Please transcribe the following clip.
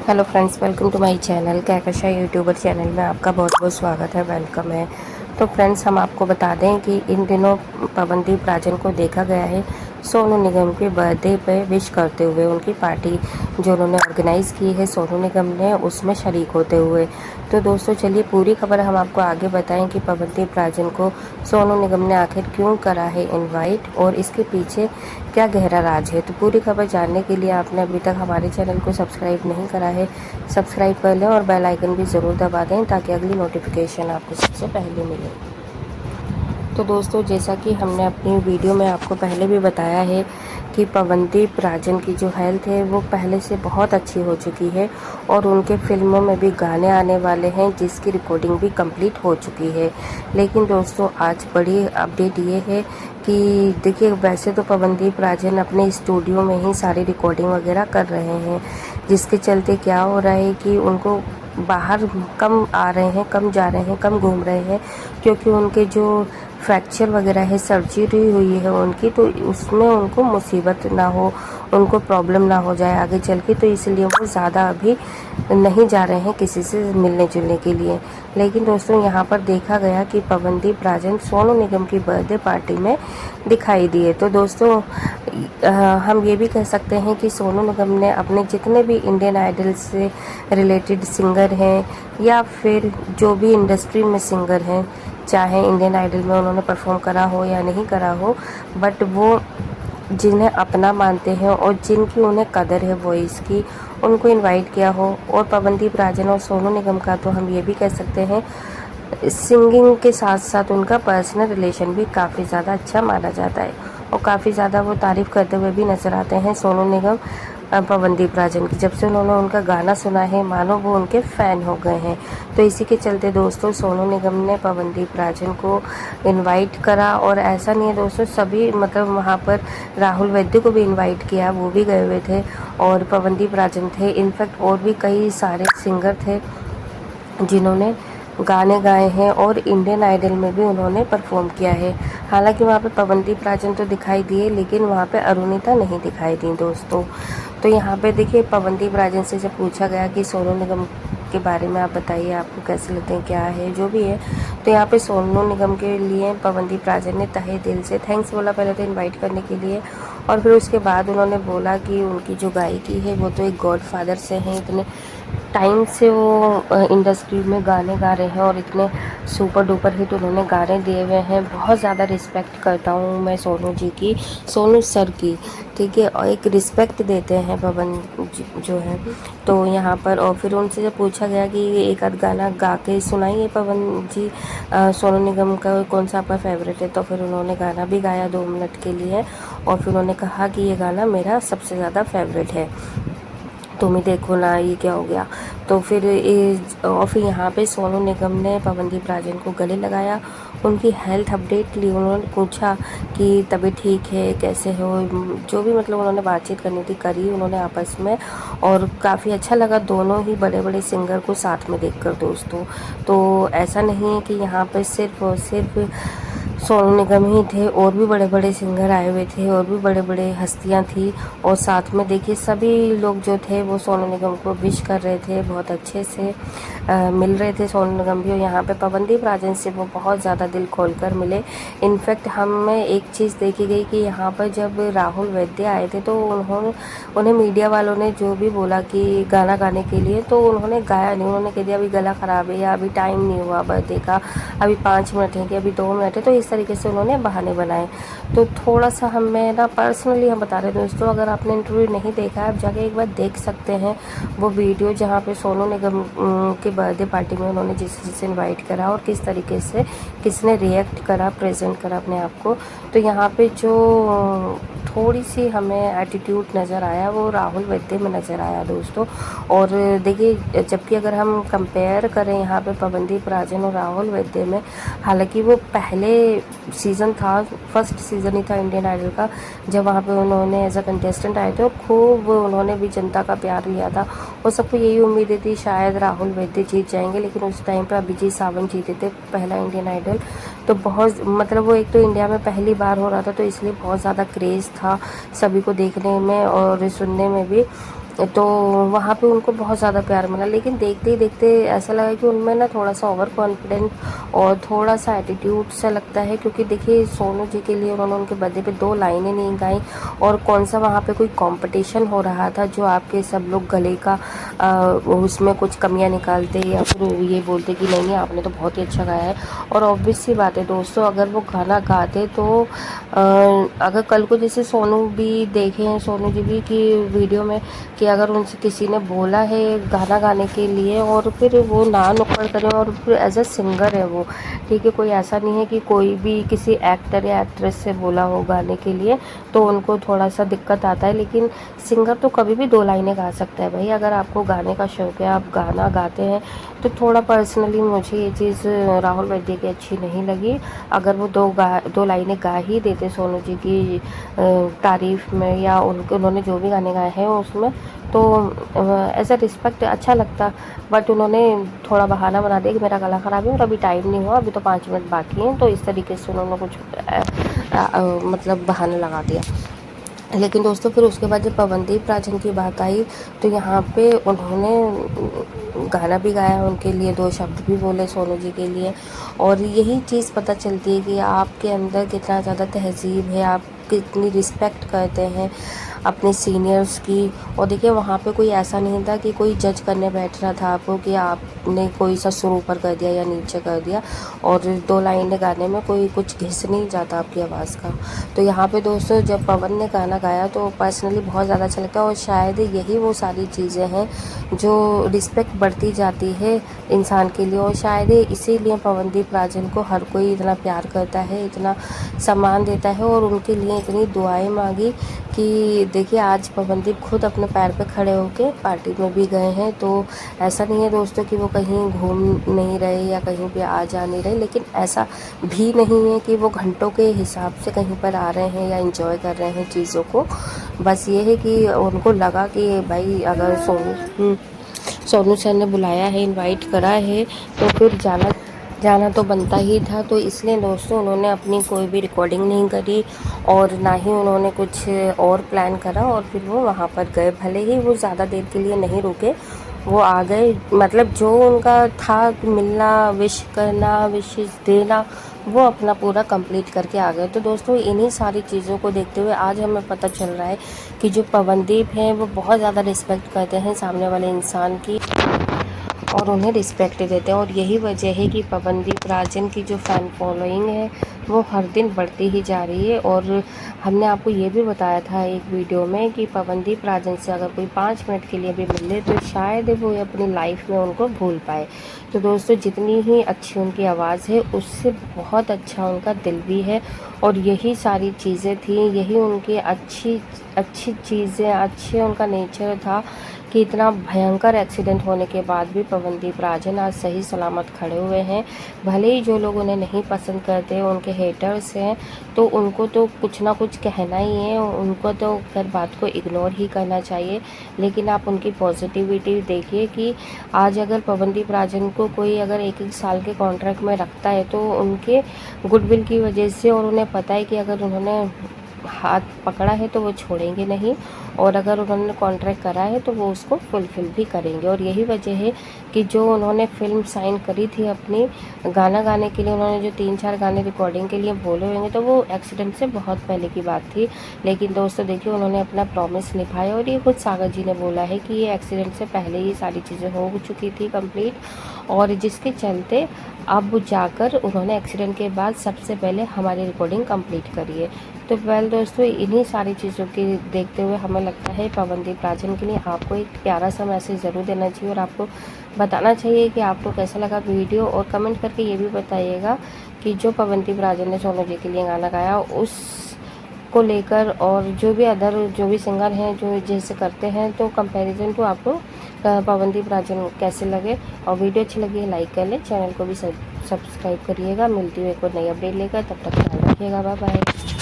Hello friends, welcome to my channel Kahkasha YouTuber channel में आपका बहुत बहुत स्वागत है, वेलकम है। तो फ्रेंड्स, हम आपको बता दें कि इन दिनों पवनदीप राजन को देखा गया है सोनू निगम के बर्थडे पे विश करते हुए। उनकी पार्टी जो उन्होंने ऑर्गेनाइज़ की है सोनू निगम ने, उसमें शरीक होते हुए। तो दोस्तों चलिए पूरी खबर हम आपको आगे बताएं कि पवनदीप राजन को सोनू निगम ने आखिर क्यों करा है इनवाइट और इसके पीछे क्या गहरा राज है। तो पूरी खबर जानने के लिए आपने अभी तक हमारे चैनल को सब्सक्राइब नहीं करा है, सब्सक्राइब कर लें और बेल आइकन भी ज़रूर दबा दें ताकि अगली नोटिफिकेशन आपको सबसे पहले मिले। तो दोस्तों, जैसा कि हमने अपनी वीडियो में आपको पहले भी बताया है कि पवनदीप राजन की जो हेल्थ है वो पहले से बहुत अच्छी हो चुकी है और उनके फिल्मों में भी गाने आने वाले हैं जिसकी रिकॉर्डिंग भी कंप्लीट हो चुकी है। लेकिन दोस्तों, आज बड़ी अपडेट ये है कि देखिए, वैसे तो पवनदीप राजन अपने स्टूडियो में ही सारी रिकॉर्डिंग वगैरह कर रहे हैं, जिसके चलते क्या हो रहा है कि उनको बाहर कम आ रहे हैं, कम जा रहे हैं, कम घूम रहे हैं, क्योंकि उनके जो फ्रैक्चर वगैरह है, सर्जरी हुई है उनकी, तो उसमें उनको मुसीबत ना हो, उनको प्रॉब्लम ना हो जाए आगे चल के, तो इसलिए वो ज़्यादा अभी नहीं जा रहे हैं किसी से मिलने जुलने के लिए। लेकिन दोस्तों, यहाँ पर देखा गया कि पवनदीप राजन सोनू निगम की बर्थडे पार्टी में दिखाई दिए। तो दोस्तों, हम ये भी कह सकते हैं कि सोनू निगम ने अपने जितने भी इंडियन आइडल से रिलेटेड सिंगर हैं या फिर जो भी इंडस्ट्री में सिंगर हैं, चाहे इंडियन आइडल में उन्होंने परफॉर्म करा हो या नहीं करा हो, बट वो जिन्हें अपना मानते हैं और जिनकी उन्हें कदर है वॉइस की, उनको इनवाइट किया हो। और पवनदीप राजन और सोनू निगम का तो हम ये भी कह सकते हैं सिंगिंग के साथ साथ उनका पर्सनल रिलेशन भी काफ़ी ज़्यादा अच्छा माना जाता है और काफ़ी ज़्यादा वो तारीफ़ करते हुए भी नज़र आते हैं सोनू निगम पवनदीप राजन की। जब से उन्होंने उनका गाना सुना है मानो वो उनके फ़ैन हो गए हैं। तो इसी के चलते दोस्तों, सोनू निगम ने पवनदीप राजन को इनवाइट करा। और ऐसा नहीं है दोस्तों, सभी मतलब वहाँ पर राहुल वैद्य को भी इनवाइट किया, वो भी गए हुए थे और पवनदीप राजन थे। इनफैक्ट और भी कई सारे सिंगर थे जिन्होंने गाने गाए हैं और इंडियन आइडल में भी उन्होंने परफॉर्म किया है। हालांकि वहाँ पे पवनदीप राजन तो दिखाई दिए, लेकिन वहाँ पे अरुणिता नहीं दिखाई दी दोस्तों। तो यहाँ पे देखिए, पवनदीप राजन से जब पूछा गया कि सोनू निगम के बारे में आप बताइए, आपको कैसे लगते हैं, क्या है जो भी है, तो यहाँ पे सोनू निगम के लिए पवनदीप राजन ने तहे दिल से थैंक्स बोला, पहले तो इनवाइट करने के लिए, और फिर उसके बाद उन्होंने बोला कि उनकी जो गायकी है वो तो एक गॉड फादर से हैं। इतने टाइम से वो इंडस्ट्री में गाने गा रहे हैं और इतने सुपर डुपर हिट उन्होंने गाने दिए हुए हैं। बहुत ज़्यादा रिस्पेक्ट करता हूँ मैं सोनू जी की, सोनू सर की, ठीक है, और एक रिस्पेक्ट देते हैं पवन जी जो है। तो यहाँ पर और फिर उनसे जब पूछा गया कि एक आध गाना गा के सुनाइए पवन जी, सोनू निगम का कौन सा आपका फेवरेट है, तो फिर उन्होंने गाना भी गाया 2 मिनट के लिए और फिर उन्होंने कहा कि ये गाना मेरा सबसे ज़्यादा फेवरेट है, तुम ही देखो ना, ये क्या हो गया। तो फिर और फिर यहाँ पे सोनू निगम ने पवनदीप राजन को गले लगाया, उनकी हेल्थ अपडेट ली, उन्होंने पूछा कि तबीयत ठीक है, कैसे हो, जो भी मतलब उन्होंने बातचीत करनी थी करी उन्होंने आपस में, और काफ़ी अच्छा लगा दोनों ही बड़े बड़े सिंगर को साथ में देखकर दोस्तों। तो ऐसा नहीं है कि यहाँ पर सिर्फ और सिर्फ सोनू निगम ही थे, और भी बड़े बड़े सिंगर आए हुए थे और भी बड़े बड़े हस्तियां थी, और साथ में देखिए सभी लोग जो थे वो सोनू निगम को विश कर रहे थे, बहुत अच्छे से मिल रहे थे सोनू निगम भी। और यहाँ पे पवनदीप राजन से वो बहुत ज़्यादा दिल खोलकर मिले। इनफैक्ट हमें एक चीज़ देखी गई कि यहाँ पर जब राहुल वैद्य आए थे तो उन्हें मीडिया वालों ने जो भी बोला कि गाना गाने के लिए, तो उन्होंने गाया नहीं, उन्होंने कह दिया अभी गला ख़राब है या अभी टाइम नहीं हुआ बर्थडे का, अभी 5 मिनट है कि अभी 2 मिनट है, तो इस तरीके से उन्होंने बहाने बनाए। तो थोड़ा सा हमें ना पर्सनली हम बता रहे हैं दोस्तों, अगर आपने इंटरव्यू नहीं देखा है आप जाके एक बार देख सकते हैं वो वीडियो, जहाँ पे सोनू निगम के बर्थडे पार्टी में उन्होंने जिसे इनवाइट करा और किस तरीके से किसने रिएक्ट करा, प्रेजेंट करा अपने आप को। तो यहाँ पे जो थोड़ी सी हमें एटीट्यूड नज़र आया वो राहुल वैद्य में नज़र आया दोस्तों। और देखिए, जबकि अगर हम कंपेयर करें यहाँ पे पवनदीप राजन और राहुल वैद्य में, हालांकि वो पहले सीज़न था, फर्स्ट सीज़न ही था इंडियन आइडल का, जब वहाँ पे उन्होंने एज अ कंटेस्टेंट आए थे और खूब उन्होंने भी जनता का प्यार लिया था और सबको यही उम्मीदें थी शायद राहुल वैद्य जीत जाएंगे, लेकिन उस टाइम पर अभिजीत सावंत जीते थे पहला इंडियन आइडल। तो बहुत मतलब वो एक तो इंडिया में पहली बार हो रहा था, तो इसलिए बहुत ज़्यादा क्रेज़ था सभी को देखने में और सुनने में भी। तो वहाँ पे उनको बहुत ज़्यादा प्यार मिला, लेकिन देखते ही देखते ऐसा लगा कि उनमें ना थोड़ा सा ओवर कॉन्फिडेंस और थोड़ा सा एटीट्यूड सा लगता है। क्योंकि देखिए सोनू जी के लिए उन्होंने उनके बर्थडे पे 2 लाइनें नहीं गाई, और कौन सा वहाँ पे कोई कंपटीशन हो रहा था जो आपके सब लोग गले का उसमें कुछ कमियां निकालते या फिर ये बोलते कि नहीं आपने तो बहुत ही अच्छा गाया है। और ऑब्वियस सी बात है दोस्तों, अगर वो गाना गाते तो अगर कल को जैसे सोनू भी देखे हैं, सोनू जी भी की वीडियो में, कि अगर उनसे किसी ने बोला है गाना गाने के लिए और फिर वो ना नुक्कड़ करें, और फिर एज अ सिंगर है वो, ठीक है, कोई ऐसा नहीं है कि कोई भी किसी एक्टर या एक्ट्रेस से बोला हो गाने के लिए तो उनको थोड़ा सा दिक्कत आता है। लेकिन सिंगर तो कभी भी 2 लाइनें गा सकता है भाई। अगर आपको गाने का शौक है, आप गाना गाते हैं, तो थोड़ा पर्सनली मुझे ये चीज़ राहुल वैद्य की अच्छी नहीं लगी। अगर वो 2 लाइनें गा ही देते सोनू जी की तारीफ़ में, या उन्होंने जो भी गाने गाए हैं उसमें, तो एज अ रिस्पेक्ट अच्छा लगता। बट उन्होंने थोड़ा बहाना बना दिया कि मेरा गला ख़राब है और अभी टाइम नहीं हुआ, अभी तो 5 मिनट बाकी हैं, तो इस तरीके से उन्होंने कुछ मतलब बहाना लगा दिया। लेकिन दोस्तों फिर उसके बाद जब पवनदीप राजन की बात आई, तो यहाँ पे उन्होंने गाना भी गाया उनके लिए, 2 शब्द भी बोले सोनू जी के लिए। और यही चीज़ पता चलती है कि आपके अंदर कितना ज़्यादा तहज़ीब है, आप कितनी रिस्पेक्ट करते हैं अपने सीनियर्स की। और देखिए वहाँ पे कोई ऐसा नहीं था कि कोई जज करने बैठ रहा था आपको कि आपने कोई सा सुर ऊपर कर दिया या नीचे कर दिया, और 2 लाइनें गाने में कोई कुछ घिस नहीं जाता आपकी आवाज़ का। तो यहाँ पे दोस्तों जब पवन ने गाना गाया तो पर्सनली बहुत ज़्यादा अच्छा लगता है, और शायद यही वो सारी चीज़ें हैं जो रिस्पेक्ट बढ़ती जाती है इंसान के लिए। और शायद इसीलिए पवनदीप राजन को हर कोई इतना प्यार करता है, इतना सम्मान देता है, और उनके लिए इतनी दुआएं मांगी कि देखिए आज पवनदीप खुद अपने पैर पे खड़े होके पार्टी में भी गए हैं। तो ऐसा नहीं है दोस्तों कि वो कहीं घूम नहीं रहे या कहीं पे आ जा नहीं रहे, लेकिन ऐसा भी नहीं है कि वो घंटों के हिसाब से कहीं पर आ रहे हैं या इंजॉय कर रहे हैं चीज़ों को। बस ये है कि उनको लगा कि भाई अगर सोनू सर ने बुलाया है, इनवाइट करा है, तो फिर जाना तो बनता ही था। तो इसलिए दोस्तों उन्होंने अपनी कोई भी रिकॉर्डिंग नहीं करी, और ना ही उन्होंने कुछ और प्लान करा, और फिर वो वहाँ पर गए। भले ही वो ज़्यादा देर के लिए नहीं रुके, वो आ गए, मतलब जो उनका था मिलना, विश करना, विशेस देना, वो अपना पूरा कंप्लीट करके आ गए। तो दोस्तों इन्हीं सारी चीज़ों को देखते हुए आज हमें पता चल रहा है कि जो पवनदीप हैं वो बहुत ज़्यादा रिस्पेक्ट करते हैं सामने वाले इंसान की, और उन्हें रिस्पेक्ट देते हैं। और यही वजह है कि पवनदीप राजन की जो फ़ैन फॉलोइंग है वो हर दिन बढ़ती ही जा रही है। और हमने आपको ये भी बताया था एक वीडियो में कि पवनदीप राजन से अगर कोई 5 मिनट के लिए भी मिले तो शायद वो अपनी लाइफ में उनको भूल पाए। तो दोस्तों जितनी ही अच्छी उनकी आवाज़ है उससे बहुत अच्छा उनका दिल भी है, और यही सारी चीज़ें थी, यही उनकी अच्छी अच्छी चीज़ें, अच्छे उनका नेचर था कि इतना भयंकर एक्सीडेंट होने के बाद भी पवनदीप राजन आज सही सलामत खड़े हुए हैं। भले ही जो लोग उन्हें नहीं पसंद करते, उनके हेटर्स हैं, तो उनको तो कुछ ना कुछ कहना ही है, उनको तो खैर बात को इग्नोर ही करना चाहिए। लेकिन आप उनकी पॉजिटिविटी देखिए कि आज अगर पवनदीप राजन को कोई अगर 1-1 साल के कॉन्ट्रैक्ट में रखता है तो उनके गुडविल की वजह से, और उन्हें पता है कि अगर उन्होंने हाथ पकड़ा है तो वो छोड़ेंगे नहीं, और अगर उन्होंने कॉन्ट्रैक्ट करा है तो वो उसको फुलफ़िल भी करेंगे। और यही वजह है कि जो उन्होंने फ़िल्म साइन करी थी अपनी गाना गाने के लिए, उन्होंने जो 3-4 गाने रिकॉर्डिंग के लिए बोले होंगे, तो वो एक्सीडेंट से बहुत पहले की बात थी। लेकिन दोस्तों देखिए उन्होंने अपना प्रॉमिस निभाया, और ये खुद सागर जी ने बोला है कि ये एक्सीडेंट से पहले ही सारी चीज़ें हो चुकी थी कंप्लीट, और जिसके चलते अब जाकर उन्होंने एक्सीडेंट के बाद सबसे पहले हमारी रिकॉर्डिंग कंप्लीट करी है। तो वेल दोस्तों इन्हीं सारी चीज़ों की देखते हुए हमें लगता है पवनदीप राजन के लिए आपको एक प्यारा सा मैसेज ज़रूर देना चाहिए, और आपको बताना चाहिए कि आपको कैसा लगा वीडियो, और कमेंट करके ये भी बताइएगा कि जो पवनदीप राजन ने सोनू जी के लिए गाना गाया उस को लेकर, और जो भी अदर जो भी सिंगर हैं जो जैसे करते हैं, तो कंपैरिजन टू आपको पवनदीप राजन कैसे लगे। और वीडियो अच्छी लगी है लाइक कर लें, चैनल को भी सब्सक्राइब करिएगा। मिलती हूँ एक और नई अपडेट लेकर, तब तक ख्याल रखिएगा, बाय बाय।